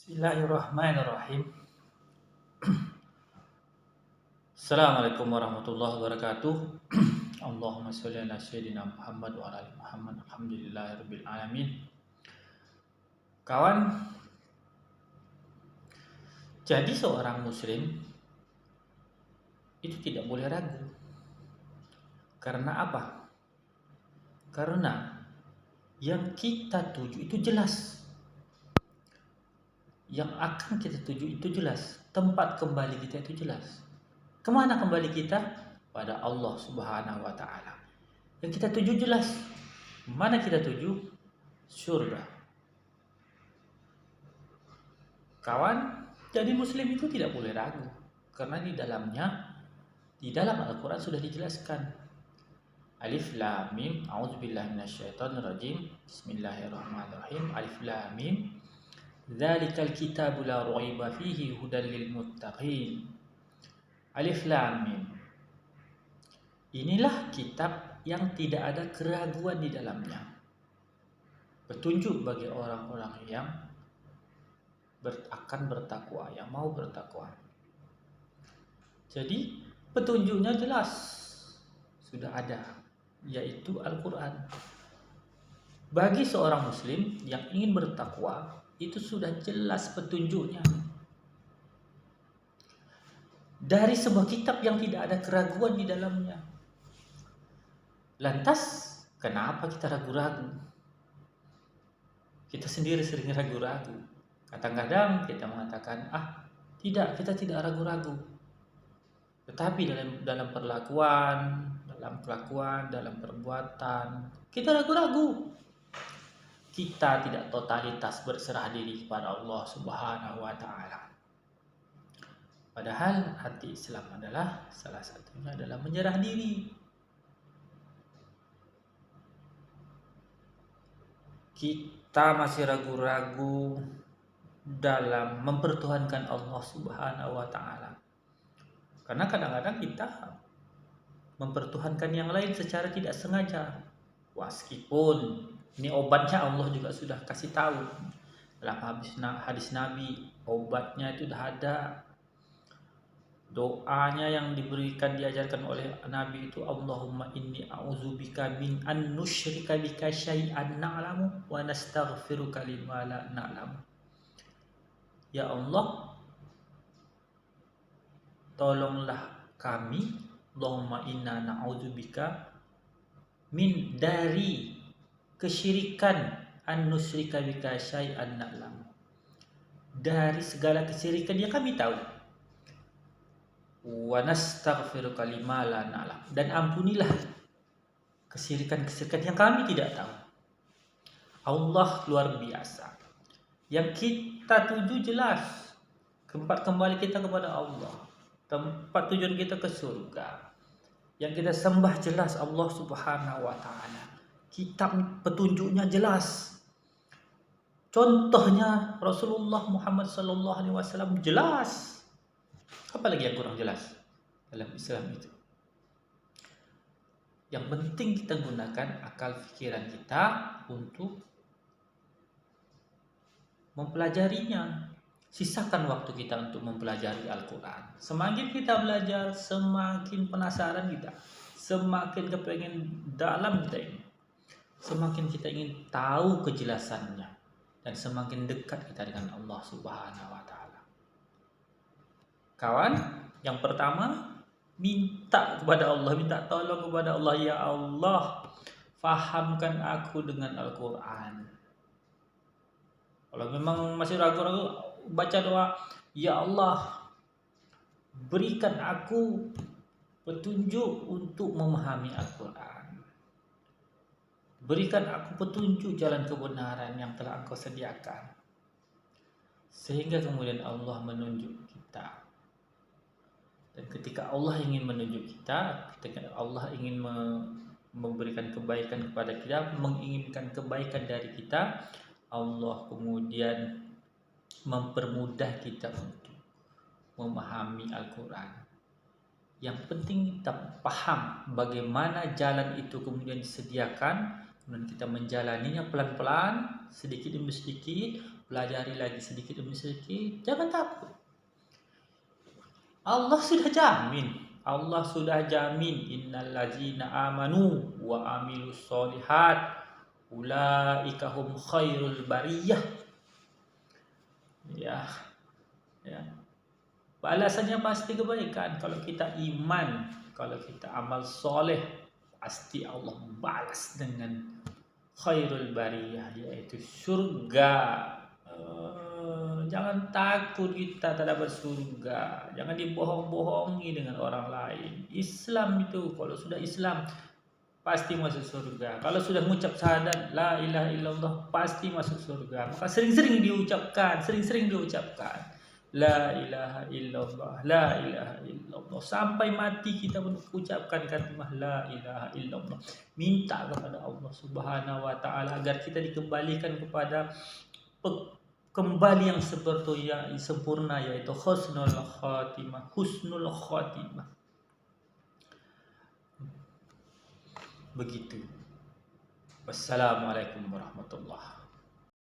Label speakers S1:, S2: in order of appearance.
S1: Bismillahirrahmanirrahim. Assalamualaikum warahmatullahi wabarakatuh. Allahumma sholli ala sayyidina Muhammad wa ala ali Muhammad. Alhamdulillahirabbil alamin. Kawan, jadi seorang muslim itu tidak boleh ragu. Karena apa? Karena yang kita tuju itu jelas. Yang akan kita tuju itu jelas. Tempat kembali kita itu jelas. Kemana kembali kita? Pada Allah Subhanahu wa Ta'ala. Yang kita tuju jelas. Mana kita tuju? Surga. Kawan, jadi muslim itu tidak boleh ragu. Karena di dalam Al-Quran sudah dijelaskan. Alif Lam Mim, a'udzubillahi minasyaitonirrajim. Bismillahirrahmanirrahim. Alif Lam Mim. Dzalikal kitabu la raiba fihi hudal lil muttaqin. Alif Lam Mim. Inilah kitab yang tidak ada keraguan di dalamnya. Petunjuk bagi orang-orang yang akan bertakwa, yang mau bertakwa. Jadi petunjuknya jelas sudah ada, yaitu Al-Quran. Bagi seorang muslim yang ingin bertakwa, itu sudah jelas petunjuknya. Dari sebuah kitab yang tidak ada keraguan di dalamnya. Lantas, kenapa kita ragu-ragu? Kita sendiri sering ragu-ragu. Kadang-kadang kita mengatakan, tidak, kita tidak ragu-ragu. Tetapi dalam perlakuan, dalam kelakuan, dalam perbuatan, kita ragu-ragu. Kita tidak totalitas berserah diri kepada Allah Subhanahu wa Ta'ala. Padahal hati Islam adalah salah satunya adalah menyerah diri. Kita masih ragu-ragu dalam mempertuhankan Allah Subhanahu wa Ta'ala. Karena kadang-kadang kita mempertuhankan yang lain secara tidak sengaja. Meskipun ini obatnya Allah juga sudah kasih tahu dalam hadis Nabi, obatnya itu sudah ada. Doanya yang diajarkan oleh Nabi itu, Allahumma inni a'udzubika min an nusyrika bika syai'an na'lamu wa nastaghfiruka lima la na'lamu. Ya Allah, tolonglah kami, Allahumma inna na'udzubika min dari kesyirikan an nusyrika bika syai'an na'lamu. Dari segala kesyirikan yang kami tahu. Wa nastaghfiruka lima la na'lam, dan ampunilah kesyirikan-kesyirikan yang kami tidak tahu. Allah luar biasa. Yang kita tuju jelas, tempat kembali kita kepada Allah, tempat tujuan kita ke surga. Yang kita sembah jelas Allah Subhanahu wa Ta'ala. Kitab petunjuknya jelas. Contohnya Rasulullah Muhammad sallallahu alaihi wasallam jelas. Apalagi yang kurang jelas dalam Islam itu? Yang penting kita gunakan akal pikiran kita untuk mempelajarinya. Sisakan waktu kita untuk mempelajari Al-Quran. Semakin kita belajar, semakin penasaran kita, semakin kepengen dalam kita ini, semakin kita ingin tahu kejelasannya, dan semakin dekat kita dengan Allah Subhanahu wa Ta'ala. Kawan, yang pertama, minta kepada Allah, minta tolong kepada Allah. Ya Allah, fahamkan aku dengan Al-Quran. Kalau memang masih ragu-ragu, baca doa, ya Allah, berikan aku petunjuk untuk memahami Al-Quran. Berikan aku petunjuk jalan kebenaran yang telah Engkau sediakan. Sehingga kemudian Allah menunjuk kita. Dan ketika Allah ingin menunjuk kita, ketika Allah ingin memberikan kebaikan kepada kita, menginginkan kebaikan dari kita, Allah kemudian mempermudah kita untuk memahami Al-Quran. Yang penting kita paham bagaimana jalan itu kemudian disediakan, kemudian kita menjalaninya pelan-pelan, sedikit demi sedikit, pelajari lagi sedikit demi sedikit, jangan takut. Allah sudah jamin. Allah sudah jamin innal ladzina amanu wa amilus solihat ulaika hum khairul bariyah. Ya, ya. Balasannya pasti kebaikan. Kalau kita iman, kalau kita amal soleh, pasti Allah balas dengan khairul bariyah, yaitu surga. Jangan takut kita terhadap surga. Jangan dibohong-bohongi dengan orang lain. Islam itu, kalau sudah Islam pasti masuk surga. Kalau sudah mengucap syahadat la ilaha illallah pasti masuk surga. Maka sering-sering diucapkan, la ilaha illallah, la ilaha illallah. Sampai mati kita mengucapkan kalimat la ilaha illallah. Minta kepada Allah Subhanahu wa taala agar kita dikembalikan kepada kembali yang sempurna, yaitu husnul khatimah. Begitu. Wassalamualaikum warahmatullahi